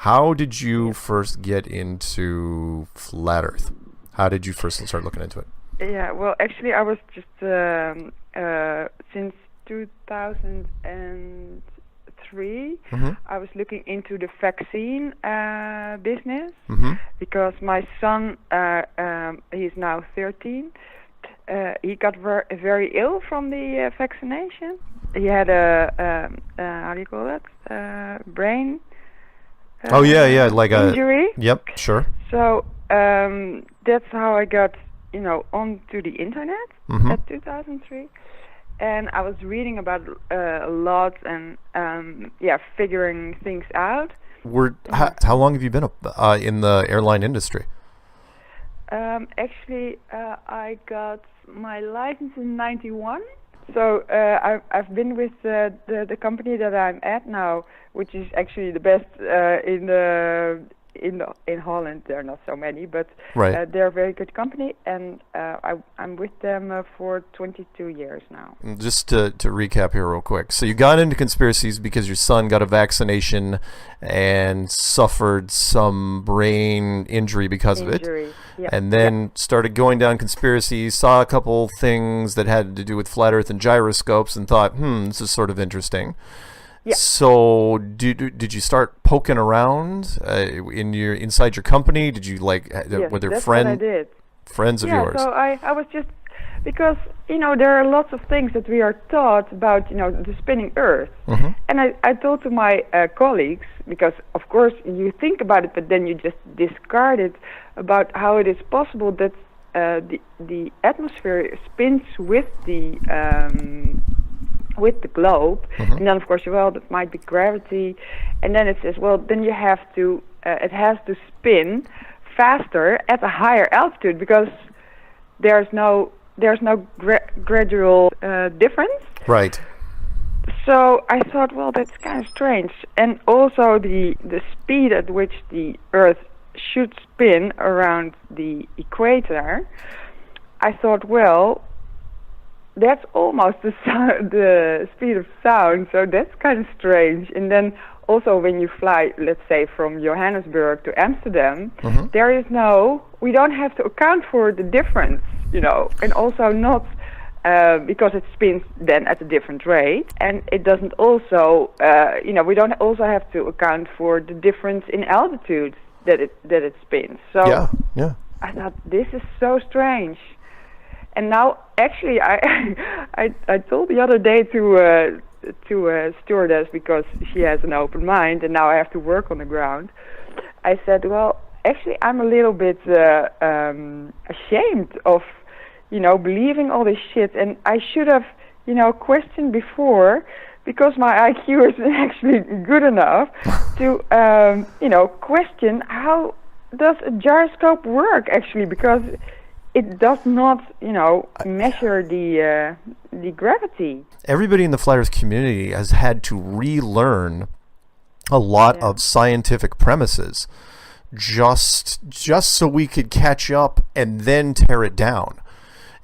How did you first get into flat Earth? How did you first start looking into it? Yeah, well, actually, I was just since 2003, I was looking into the vaccine business because my son, he's now 13. He got very ill from the vaccination. He had a how do you call it? Brain. Like injury. Yep, sure. So that's how I got, onto the internet at 2003, and I was reading about a lot and figuring things out. How long have you been in the airline industry? Actually, I got my license in '91. So I've been with the company that I'm at now, which is actually the best in Holland. There are not so many, but they're a very good company, and I'm with them for 22 years now. Just to recap here real quick. So you got into conspiracies because your son got a vaccination and suffered some brain injury because of it. Yeah. And then started going down conspiracies, saw a couple things that had to do with flat Earth and gyroscopes, and thought, this is sort of interesting. Yeah. So did you start poking around inside your company? Did you were there that's what I did. Friends of yours? Yeah, so I was just, because, there are lots of things that we are taught about, the spinning Earth. And I told to my colleagues, because of course you think about it, but then you just discard it, about how it is possible that the atmosphere spins with the globe, and then of course, that might be gravity, and then it says, then you have to, it has to spin faster at a higher altitude because there's no gradual difference. Right. So I thought, that's kind of strange, and also the speed at which the Earth should spin around the equator. I thought, that's almost the speed of sound, so that's kind of strange. And then also when you fly, let's say from Johannesburg to Amsterdam, we don't have to account for the difference, and also not because it spins then at a different rate, and it doesn't also, we don't also have to account for the difference in altitude that it spins. So yeah. I thought, this is so strange. And now, actually, I told the other day to a stewardess, because she has an open mind, and now I have to work on the ground. I said, actually, I'm a little bit ashamed of, believing all this shit, and I should have, questioned before, because my IQ isn't actually good enough to, question how does a gyroscope work, actually, because it does not, measure the gravity. Everybody in the flat Earth community has had to relearn a lot of scientific premises just so we could catch up and then tear it down.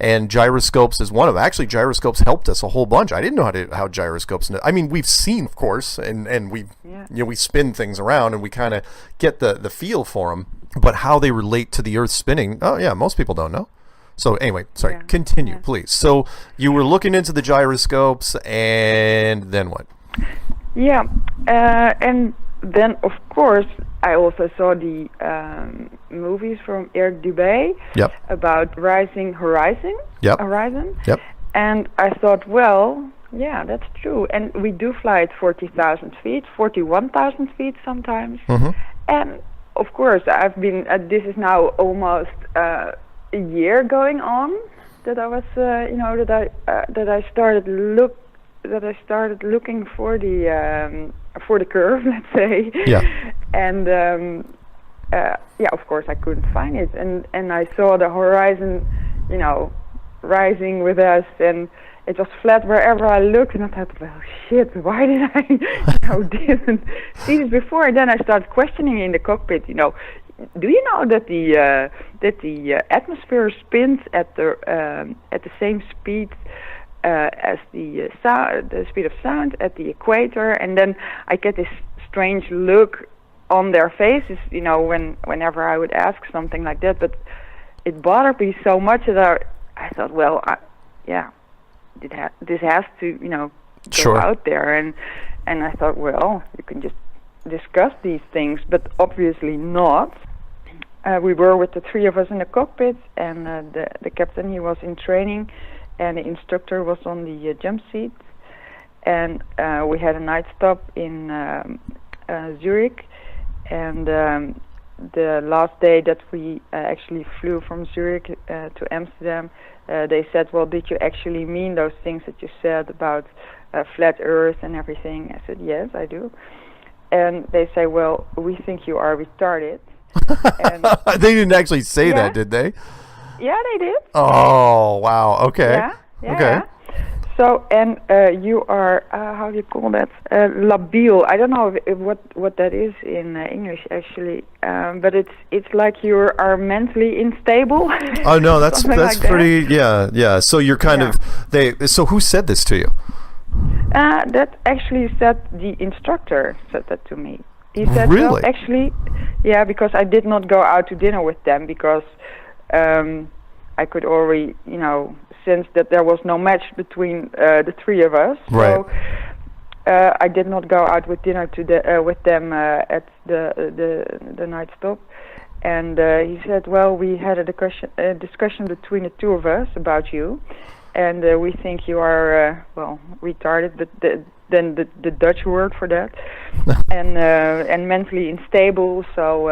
And gyroscopes is one of them. Actually, gyroscopes helped us a whole bunch. I didn't know how gyroscopes. I mean, we've seen, of course, and we we spin things around and we kind of get the feel for them. But how they relate to the Earth spinning, most people don't know. So anyway, sorry, continue, please. So you were looking into the gyroscopes, and then what? Yeah, and then, of course, I also saw the movies from Eric Dubé about Rising Horizon. Yep. And I thought, that's true. And we do fly at 40,000 feet, 41,000 feet sometimes. And of course, I've been. This is now almost a year going on that I was, that I started looking for the curve, let's say. Yeah. And of course, I couldn't find it, and I saw the horizon, rising with us, and it was flat wherever I looked, and I thought, shit, why did I, didn't see this before? And then I started questioning in the cockpit, do you know that the atmosphere spins at the same speed as the speed of sound at the equator? And then I get this strange look on their faces, whenever I would ask something like that. But it bothered me so much that I thought, well, this has to, go Sure. out there, and I thought, well, you can just discuss these things, but obviously not. We were with the three of us in the cockpit, and the captain, he was in training, and the instructor was on the jump seat, and we had a night stop in Zurich, and the last day that we actually flew from Zurich to Amsterdam, they said, well, did you actually mean those things that you said about flat Earth and everything? I said, yes, I do. And they say, well, we think you are retarded. And they didn't actually say that, did they? Yeah, they did. Oh, wow. Okay. Yeah. Okay. Yeah. So, and you are, how do you call that? Labiel. I don't know what that is in English, actually. But it's like you are mentally unstable. Oh, no, that's like pretty, yeah. So you're kind of, so who said this to you? That actually said the instructor said that to me. He said, really? well, actually, yeah, because I did not go out to dinner with them because I could already, sense that there was no match between the three of us. Right. So I did not go out with dinner with them at the night stop. And he said, well, we had a discussion between the two of us about you. And we think you are, retarded, but then the Dutch word for that, and mentally unstable. So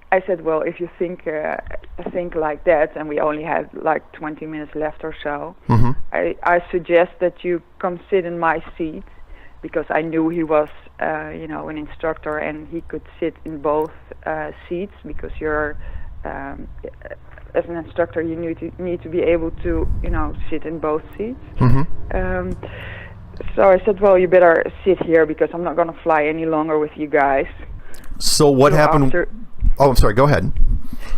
I said, well, if you think like that, and we only had like 20 minutes left or so, mm-hmm. I suggest that you come sit in my seat, because I knew he was, an instructor, and he could sit in both seats, because you're. As an instructor, you need to be able to, sit in both seats. Mm-hmm. So I said, well, you better sit here, because I'm not going to fly any longer with you guys. So what happened? I'm sorry. Go ahead.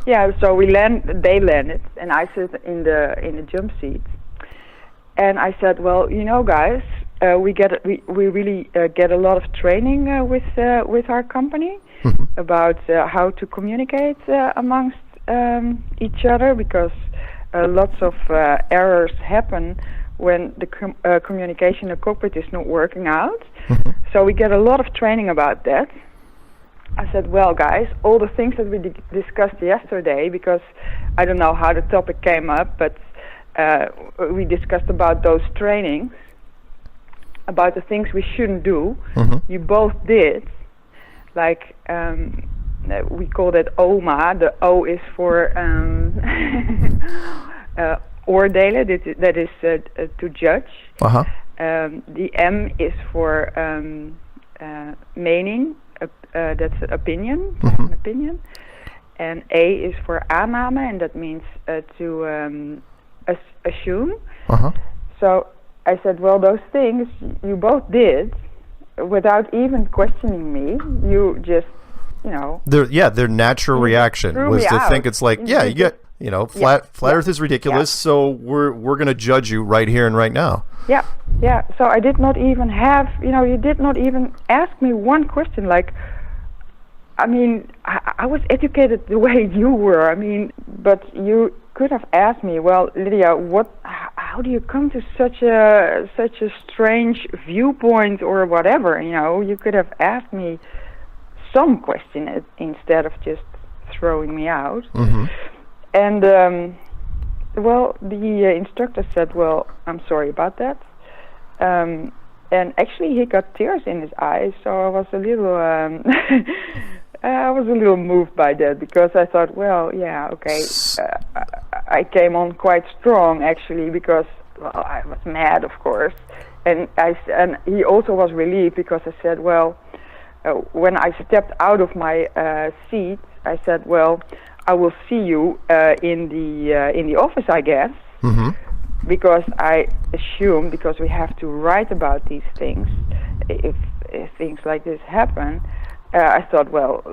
Yeah. So they landed, and I sit in the jump seat. And I said, well, guys, we really get a lot of training with our company mm-hmm. about how to communicate amongst each other, because lots of errors happen when the communication in the cockpit is not working out. Mm-hmm. So we get a lot of training about that. I said, well, guys, all the things that we discussed yesterday, because I don't know how the topic came up, but we discussed about those trainings, about the things we shouldn't do. Mm-hmm. You both did, like we call that OMA. The O is for oordelen, that is to judge. Uh-huh. The M is for mening, that's opinion, mm-hmm. an opinion. And A is for aanname, and that means to assume. Uh-huh. So I said, well, those things you both did without even questioning me. You just, their natural reaction was to think it's like, you get, flat Earth is ridiculous, so we're going to judge you right here and right now. Yeah. So I did not even have, you did not even ask me one question. Like, I mean, I was educated the way you were. I mean, but you could have asked me, well, Lydia, how do you come to such a strange viewpoint or whatever? You could have asked me some question instead of just throwing me out. Mm-hmm. And the instructor said, well, I'm sorry about that. And actually he got tears in his eyes, so I was a little moved by that, because I thought, well, yeah, okay. I came on quite strong, actually, because I was mad, of course. And he also was relieved, because I said, well, when I stepped out of my seat, I said, well, I will see you in the office, I guess. Mm-hmm. Because I assume, because we have to write about these things, if things like this happen, I thought, well,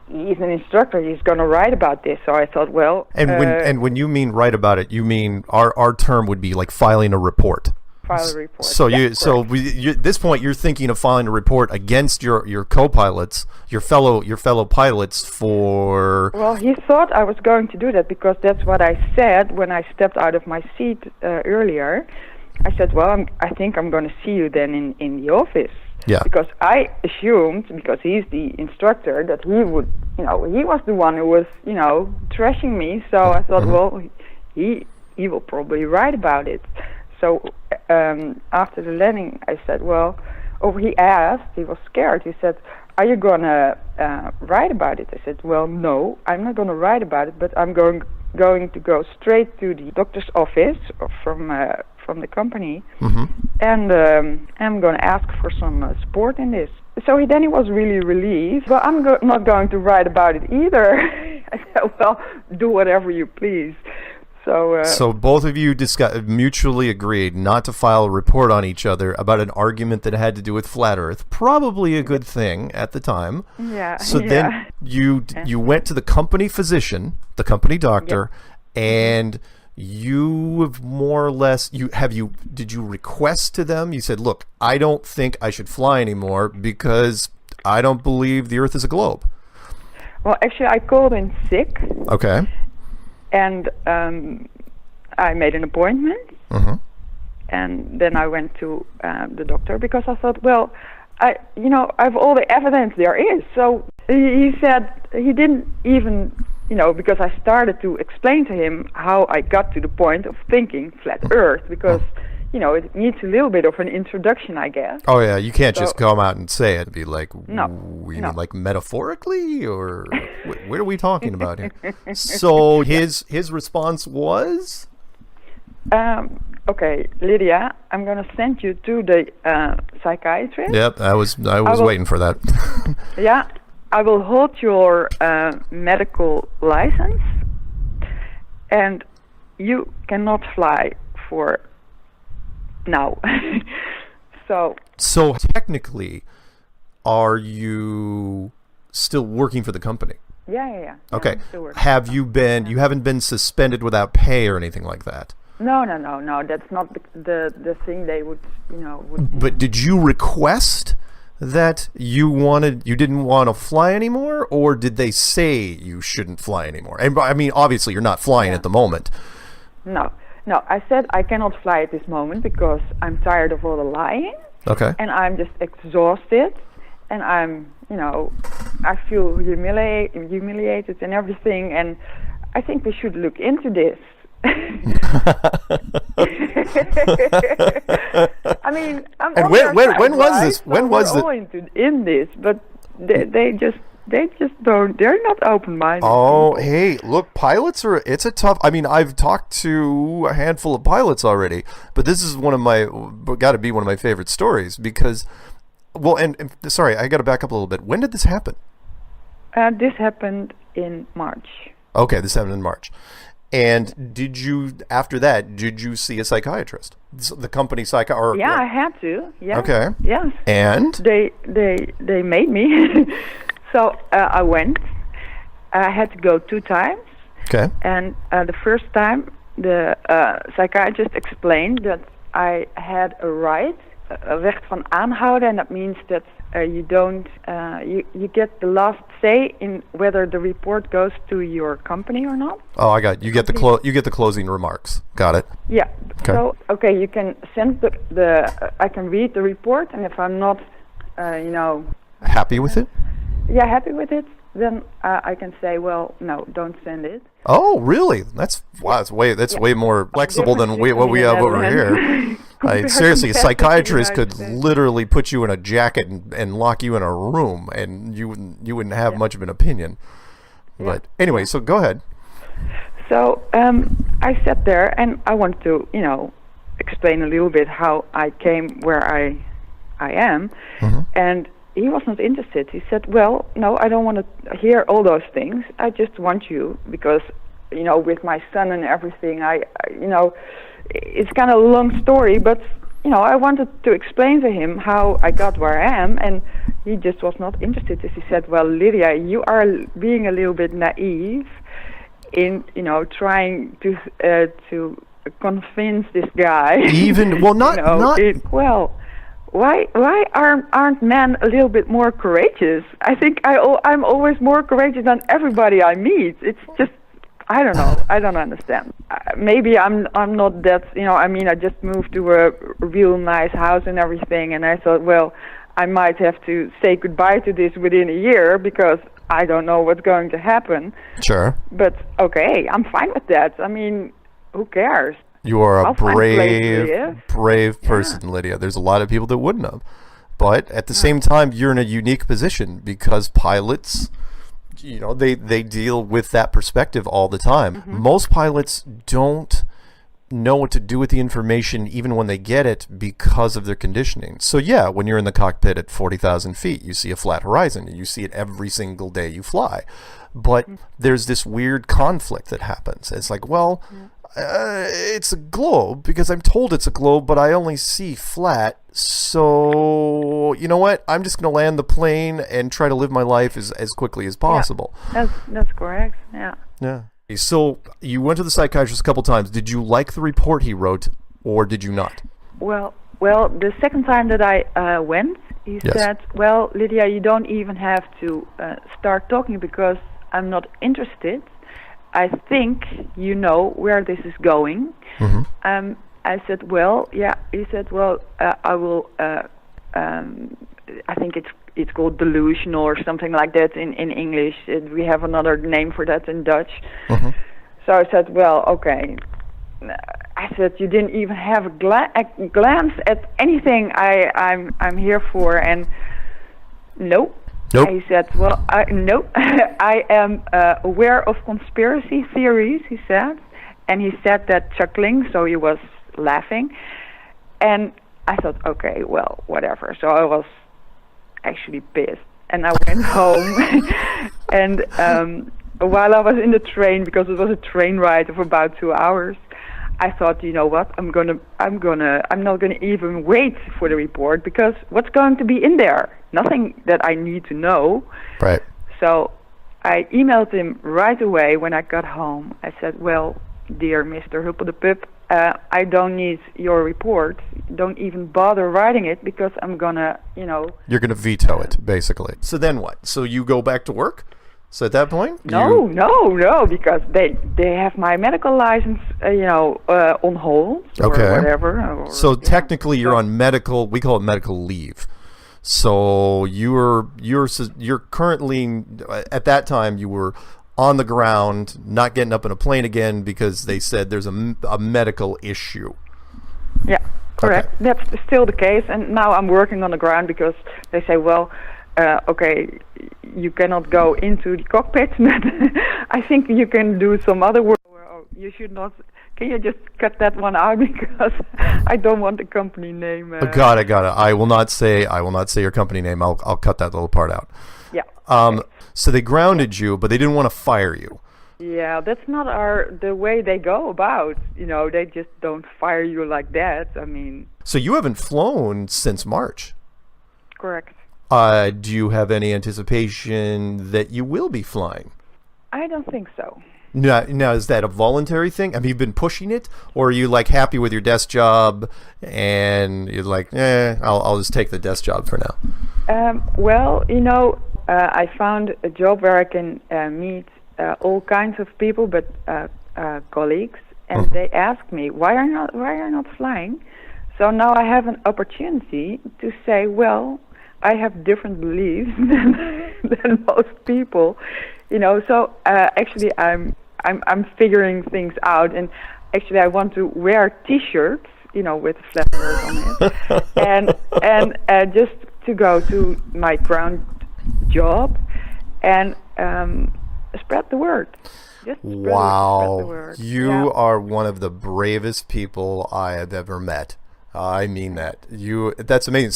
he's an instructor, he's going to write about this. So I thought, well... And when you mean write about it, you mean our term would be like filing a report. file a report. So Yeah, at this point you're thinking of filing a report against your co-pilots, your fellow pilots for. Well, he thought I was going to do that because that's what I said when I stepped out of my seat earlier. I said, well, I think I'm going to see you then in the office. Yeah. Because I assumed, because he's the instructor, that he would, he was the one who was, trashing me. So I thought, well, he will probably write about it. So after the landing, I said, well, or he asked, he was scared. He said, are you going to write about it? I said, well, no, I'm not going to write about it, but I'm going to go straight to the doctor's office from the company, and I'm going to ask for some support in this. So he was really relieved. Well, I'm not going to write about it either. I said, well, do whatever you please. So both of you mutually agreed not to file a report on each other about an argument that had to do with flat Earth. Probably a good thing at the time. Yeah. So then you went to the company physician, the company doctor, and you have more or less did you request to them? You said, look, I don't think I should fly anymore because I don't believe the Earth is a globe. Well, actually, I called in sick. Okay. And I made an appointment, and then I went to the doctor because I thought, well, I have all the evidence there is. So he said he didn't even, because I started to explain to him how I got to the point of thinking flat Earth, because it needs a little bit of an introduction, I guess. Oh yeah, you can't just come out and say it. It'd be like, no, mean like metaphorically, or what are we talking about here? So his response was, okay, Lydia, I'm going to send you to the psychiatrist. Yep, I was waiting for that. Yeah, I will hold your medical license, and you cannot fly for now. So technically, are you still working for the company? Yeah. Okay. Have you been? You haven't been suspended without pay or anything like that? No. That's not the thing they would. But did you request that you didn't want to fly anymore, or did they say you shouldn't fly anymore? And I mean, obviously, you're not flying at the moment. No, I said I cannot fly at this moment because I'm tired of all the lying. Okay. And I'm just exhausted, and I'm, I feel humiliated and everything, and I think we should look into this. I mean, and when was this? When was it? We're all in this, but they just don't. They're not open-minded. Oh, people. Hey, look, pilots it's a tough. I mean, I've talked to a handful of pilots already, but this is got to be one of my favorite stories because, well, and sorry, I got to back up a little bit. When did this happen? This happened in March. Okay, this happened in March. And after that, did you see a psychiatrist? The company psychiatrist? Yeah, I had to. Yeah. Okay. Yes. And? They made me. So I went. I had to go 2 times. Okay. And the first time, the psychiatrist explained that I had a right, a recht van aanhouden, and that means that you don't, you get the last say in whether the report goes to your company or not. Oh, I got it. You get the closing remarks. Got it. Yeah. Okay. So you can send I can read the report, and if I'm not, happy with it. Yeah, happy with it. Then I can say, well, no, don't send it. Oh, really? That's way more flexible than what we have over here. Seriously, a psychiatrist could literally put you in a jacket and lock you in a room, and you wouldn't have much of an opinion. Yeah. But anyway, so go ahead. So I sat there, and I wanted to, explain a little bit how I came where I am, and he was not interested. He said, well, no, I don't want to hear all those things. I just want you, because, with my son and everything, it's kind of a long story, but, I wanted to explain to him how I got where I am, and he just was not interested. He said, well, Lydia, you are being a little bit naive in, trying to convince this guy. Even well, not not. Why aren't men a little bit more courageous? I think I'm always more courageous than everybody I meet. It's just, I don't know. I don't understand. Maybe I'm not that, I mean, I just moved to a real nice house and everything, and I thought, well, I might have to say goodbye to this within a year because I don't know what's going to happen. Sure. But okay, I'm fine with that. I mean, who cares? You are a I'll brave person, Lydia. There's a lot of people that wouldn't have. But at the same time, you're in a unique position because pilots, they deal with that perspective all the time. Mm-hmm. Most pilots don't know what to do with the information even when they get it because of their conditioning. So yeah, when you're in the cockpit at 40,000 feet, you see a flat horizon and you see it every single day you fly. But there's this weird conflict that happens. It's like, well, it's a globe because I'm told it's a globe, but I only see flat. So you know what? I'm just going to land the plane and try to live my life as quickly as possible. Yeah, that's correct. Yeah. Yeah. So you went to the psychiatrist a couple times. Did you like the report he wrote, or did you not? Well, the second time that I went, he said, "Well, Lydia, you don't even have to start talking because I'm not interested. I think you know where this is going." Mm-hmm. I said, "Well, yeah." He said, "Well, I will. I think it's called delusional or something like that in English. We have another name for that in Dutch." Mm-hmm. So I said, "Well, okay." I said, "You didn't even have a glance at anything I'm here for," and nope. He said, "Well, no, I am aware of conspiracy theories," he said. And he said that chuckling, so he was laughing. And I thought, okay, well, whatever. So I was actually pissed. And I went home. And while I was in the train, because it was a train ride of about 2 hours, I thought, you know what, I'm not gonna even wait for the report because what's going to be in there? Nothing that I need to know. Right. So I emailed him right away when I got home. I said, "Well, dear Mr. Huppeldepup, I don't need your report. Don't even bother writing it because I'm gonna, You're gonna veto it, basically. So then what? So you go back to work? So at that point? No, because they have my medical license, on hold or whatever. So technically you're on medical, we call it medical leave. So you're currently, at that time you were on the ground, not getting up in a plane again because they said there's a medical issue. Yeah, correct. Okay. That's still the case. And now I'm working on the ground because they say, well, okay, you cannot go into the cockpit. I think you can do some other work. You should not. Can you just cut that one out because I don't want the company name. Got it. I will not say your company name. I'll cut that little part out. Yeah. Okay. So they grounded you, but they didn't want to fire you. Yeah, that's not the way they go about. They just don't fire you like that. I mean. So you haven't flown since March. Correct. Do you have any anticipation that you will be flying? I don't think so. Now, is that a voluntary thing? Have you been pushing it, or are you happy with your desk job and you're like, I'll just take the desk job for now? Well, I found a job where I can meet all kinds of people, but colleagues, and they asked me why are you not flying? So now I have an opportunity to say, well, I have different beliefs than most people, So actually, I'm figuring things out, and actually, I want to wear T-shirts, with flappers on it, and just to go to my ground job and spread the word. Just spread the word. You are one of the bravest people I have ever met. I mean that. That's amazing.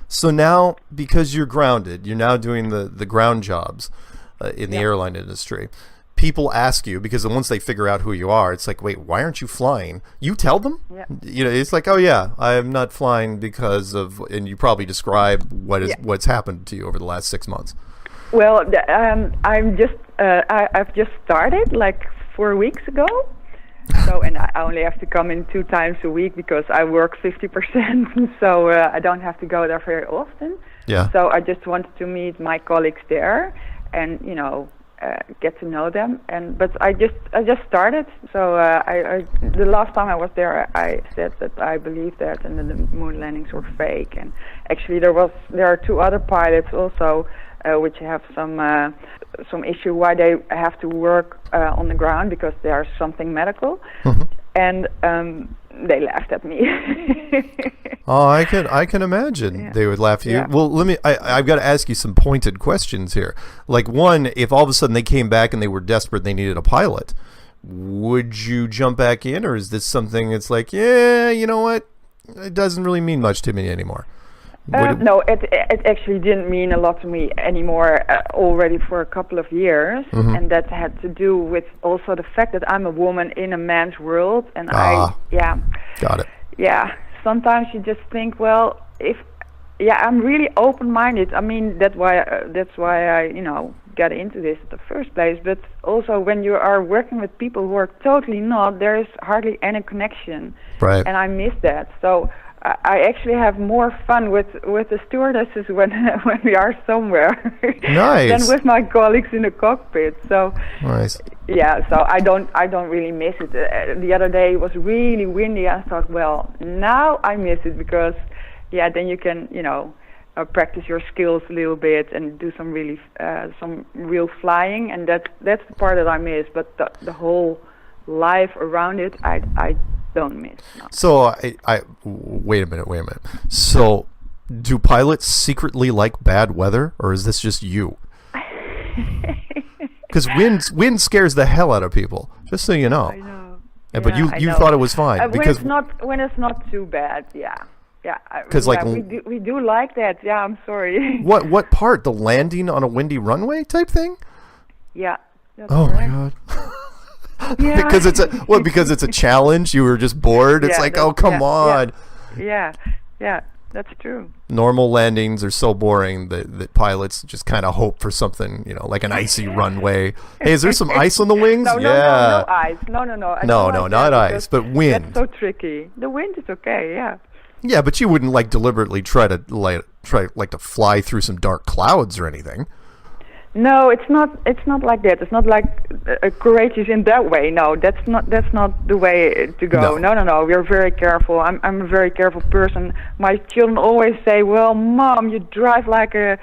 So now, because you're grounded, you're now doing the ground jobs in the airline industry. People ask you, because once they figure out who you are, it's like, wait, why aren't you flying? You tell them? Yeah. It's like, oh yeah, I'm not flying because of, and you probably describe what's happened to you over the last 6 months. Well, I've just started 4 weeks ago. So, and I only have to come in 2 times a week because I work 50%, so I don't have to go there very often. Yeah. So I just wanted to meet my colleagues there, and get to know them. But I just started. So I the last time I was there, I said that I believed that, and then the moon landings were fake. And actually, there are 2 other pilots also, which have some issue why they have to work on the ground because there's something medical. Mm-hmm. And they laughed at me. Oh, I can imagine they would laugh at you. Yeah. Well, I've got to ask you some pointed questions here. Like, one, if all of a sudden they came back and they were desperate, they needed a pilot, would you jump back in, or is this something it's like, yeah, you know what, it doesn't really mean much to me anymore? No, it actually didn't mean a lot to me anymore already for a couple of years. Mm-hmm. And that had to do with also the fact that I'm a woman in a man's world, and got it. Yeah, sometimes you just think, well, I'm really open-minded. I mean, that's why I got into this in the first place. But also, when you are working with people who are totally not, there is hardly any connection, right? And I miss that. So I actually have more fun with the stewardesses when we are somewhere nice. than with my colleagues in the cockpit. So nice. Yeah, so I don't really miss it. The other day it was really windy. I thought, well, now I miss it because, then you can practice your skills a little bit and do some real flying, and that's the part that I miss. But the whole life around it, I don't miss. No. So I wait a minute. So do pilots secretly like bad weather, or is this just you? Because wind scares the hell out of people, just so you know. I know. But you thought it was fine because when it's not too bad, yeah. Because we do like that. Yeah, I'm sorry. What part? The landing on a windy runway type thing? Yeah. Oh correct. my god. Yeah. because it's a challenge. You were just bored. It's like, oh come on. Yeah, that's true. Normal landings are so boring that pilots just kind of hope for something, like an icy runway. Hey, is there some ice on the wings? No ice. No. No, not ice, but wind. That's so tricky. The wind is okay. Yeah. Yeah, but you wouldn't deliberately try to fly through some dark clouds or anything. No, it's not like that. It's not like courageous in that way. No, that's not the way to go. No. We're very careful. I'm a very careful person. My children always say, "Well, Mom, you drive like a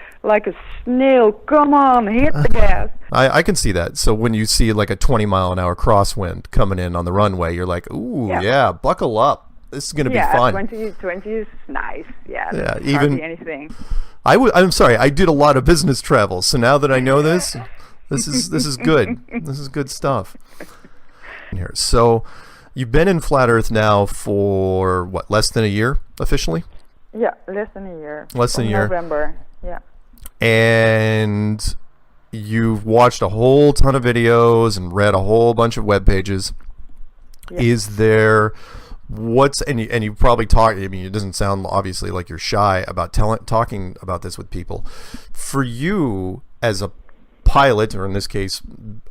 snail. Come on, hit the gas." I can see that. So when you see like a 20-mile-an-hour crosswind coming in on the runway, you're like, "Ooh, yeah, buckle up. This is going to be fun." 20 is nice. Yeah, yeah, even anything. I'm sorry. I did a lot of business travel, so now that I know this is good. This is good stuff. Here, so you've been in Flat Earth now for what? Less than a year officially? Yeah, less than a year. Less than a year. November. Yeah. And you've watched a whole ton of videos and read a whole bunch of web pages. Yeah. Is there and you probably talk, I mean, it doesn't sound obviously like you're shy about talking about this with people. For you as a pilot, or in this case,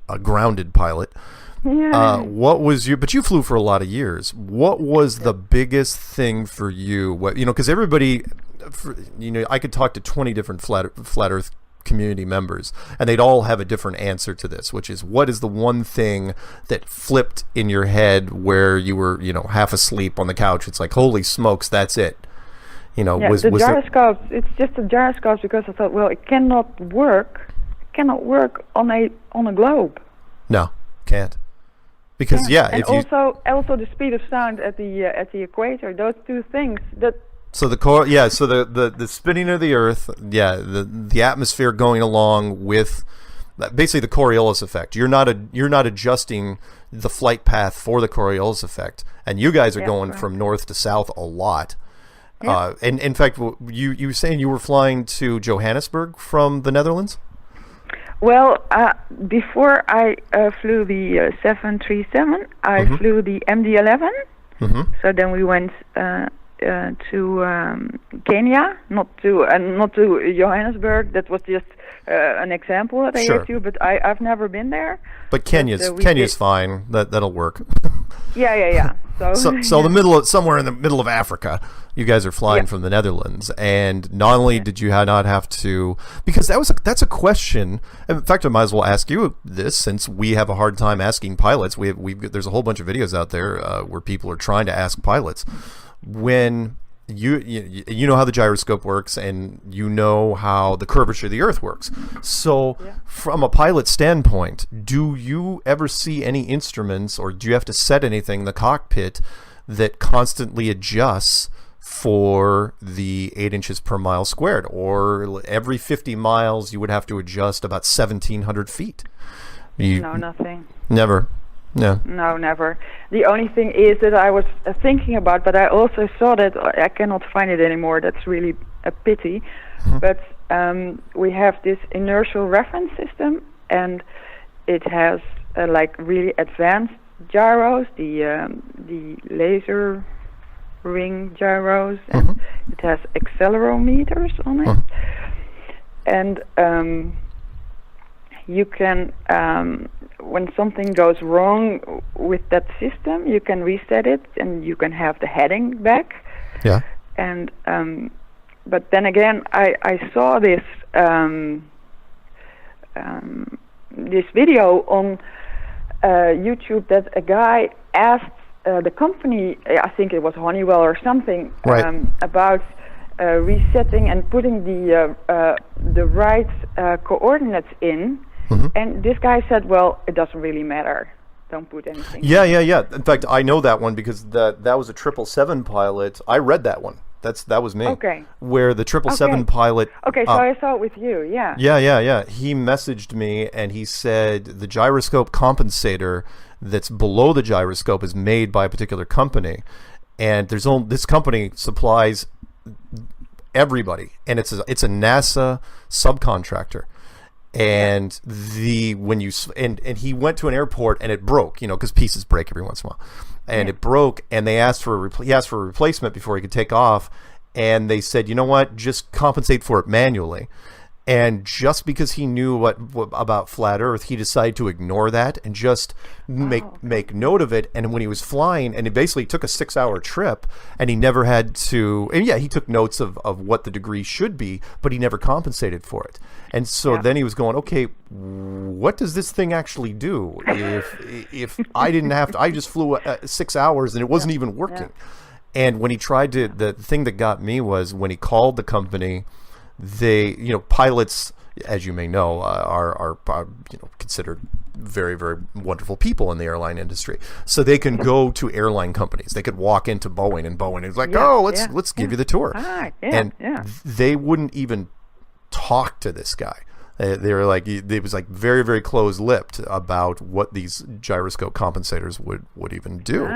a grounded pilot, what was but you flew for a lot of years. What was the biggest thing for you? Because everybody, I could talk to 20 different flat Earth community members, and they'd all have a different answer to this, which is, what is the one thing that flipped in your head where you were, half asleep on the couch? It's like, holy smokes, that's it. Was the gyroscopes. It's just the gyroscopes, because I thought, well, it cannot work on a globe. No, can't. Because and also the speed of sound at the equator. Those two things that. So the spinning of the Earth, the atmosphere going along with basically the Coriolis effect. You're not adjusting the flight path for the Coriolis effect, and you guys are going from north to south a lot. Yeah. And in fact, you were saying you were flying to Johannesburg from the Netherlands? Well, before I flew the 737, I flew the MD-11. Mm-hmm. So then we went to Kenya, not to Johannesburg. That was just an example that I gave you, but I've never been there. But Kenya's fine. That'll work. Yeah. So somewhere in the middle of Africa, you guys are flying from the Netherlands, and not only did you not have to, because that's a question. In fact, I might as well ask you this, since we have a hard time asking pilots. There's a whole bunch of videos out there where people are trying to ask pilots when you know how the gyroscope works, and you know how the curvature of the Earth works. So from a pilot standpoint, do you ever see any instruments, or do you have to set anything in the cockpit that constantly adjusts for the 8 inches per mile squared? Or every 50 miles you would have to adjust about 1,700 feet? No, nothing. Never. No. No, never. The only thing is that I was thinking about, but I also saw that I cannot find it anymore. That's really a pity. But we have this inertial reference system, and it has like really advanced gyros, the laser ring gyros, and it has accelerometers on it, and you can, when something goes wrong with that system, you can reset it, and you can have the heading back. Yeah. And but then again, I saw this this video on YouTube that a guy asked the company, I think it was Honeywell or something, about resetting and putting the right coordinates in. And this guy said, well, it doesn't really matter. Don't put anything. Yeah. In fact, I know that one because that was a 777 pilot. I read that one. That was me. Okay. Where the 777 pilot. Okay, so I saw it with you. Yeah. Yeah. He messaged me and he said the gyroscope compensator that's below the gyroscope is made by a particular company, and this company supplies everybody, and it's a NASA subcontractor. And he went to an airport and it broke, because pieces break every once in a while, and it broke, and they asked for a replacement before he could take off, and they said, you know what, just compensate for it manually. And just because he knew what about flat Earth, he decided to ignore that and just make note of it. And when he was flying, and it basically took a 6-hour trip, and he never had to. And he took notes of what the degree should be, but he never compensated for it. And so then he was going, okay, what does this thing actually do? If I didn't have to, I just flew 6 hours and it wasn't even working. And when he tried to, the thing that got me was when he called the company. They, pilots, as you may know, are considered very, very wonderful people in the airline industry. So they can go to airline companies. They could walk into Boeing, and Boeing is like, let's give you the tour. They wouldn't even talk to this guy. They were like, it was like very, very close-lipped about what these gyroscope compensators would even do.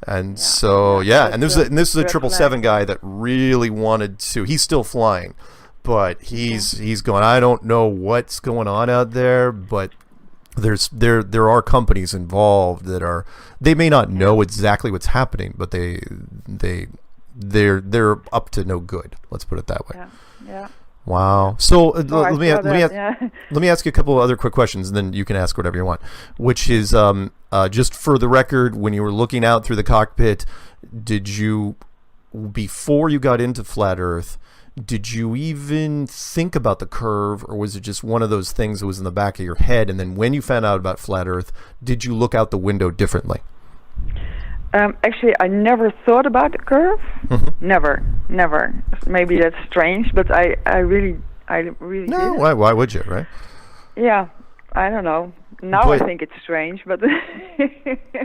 And so, and this is a 777 guy that really wanted to. He's still flying. But he's going, I don't know what's going on out there, but there are companies involved that they may not know exactly what's happening, but they're up to no good. Let's put it that way. Yeah. Wow. So let me ask you a couple of other quick questions, and then you can ask whatever you want. Which is just for the record, when you were looking out through the cockpit, did you, before you got into flat Earth, did you even think about the curve, or was it just one of those things that was in the back of your head? And then when you found out about flat Earth, did you look out the window differently? Actually, I never thought about the curve. Never. Maybe that's strange, but I really no. didn't. Why would you, right? Yeah, I don't know. Now I think it's strange, but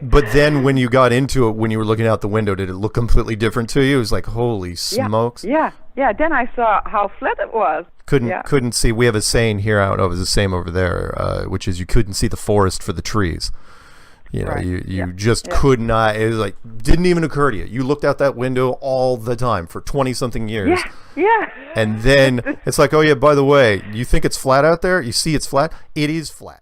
but then when you got into it, when you were looking out the window, did it look completely different to you? It was like, holy smokes. Yeah. Then I saw how flat it was. Couldn't see. We have a saying here. I don't know if it's the same over there, which is you couldn't see the forest for the trees. You just could not. It was like, didn't even occur to you. You looked out that window all the time for 20-something years. Yeah. And then it's like, oh yeah, by the way, you think it's flat out there? You see it's flat? It is flat.